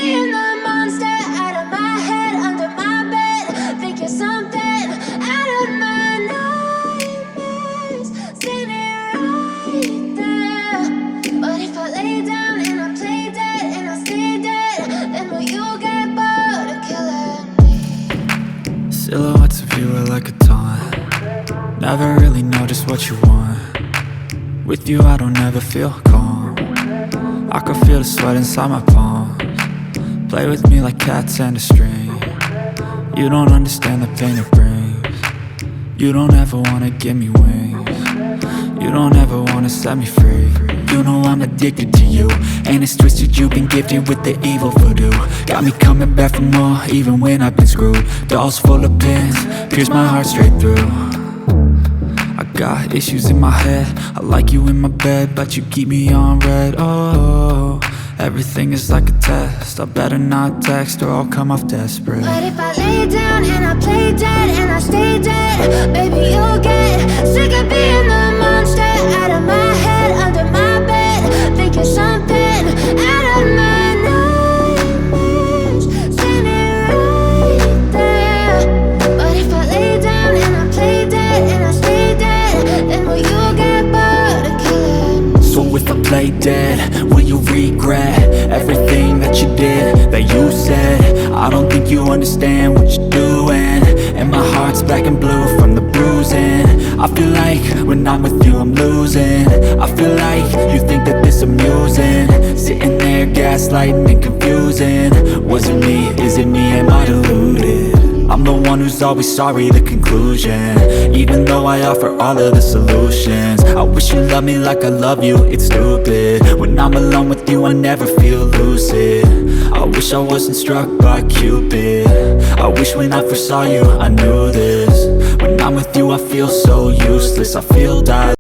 being the monster out of my head, under my bed. Think you're something out of my nightmares, standing right there. But if I lay down and I play dead and I stay dead, then will you get bored of killing me? Silhouettes of you are like a taunt. Never really know just what you want. With you I don't ever feel calm. I can feel the sweat inside my palms. Play with me like cats and a string. You don't understand the pain it brings. You don't ever wanna give me wings. You don't ever wanna set me free. You know I'm addicted to you, and it's twisted, you've been gifted with the evil voodoo. Got me coming back for more, even when I've been screwed. Dolls full of pins, pierce my heart straight through. I got issues in my head, I like you in my bed, but you keep me on red. Oh, everything is like a test, I better not text or I'll come off desperate. But if I lay down and I play dead and I stay dead, baby you'll get sick of being the monster out of my head, under my bed. Think you're something out of my nightmares, standing right there. But if I lay down and I play dead and I stay dead, then will you get bored of killing me? So if I play dead, will you regret everything that you did, that you said? I don't think you understand what you're doing, and my heart's black and blue from the bruising. I feel like when I'm with you I'm losing. I feel like you think that this amusing, sitting there gaslighting and confusing. Was it me? Is it me? Am I deluded? I'm the one who's always sorry, the conclusion, even though I offer all of the solutions. I wish you loved me like I love you, it's stupid. When I'm alone with you I never feel lucid. I wish I wasn't struck by Cupid. I wish when I first saw you I knew this. When I'm with you I feel so useless, I feel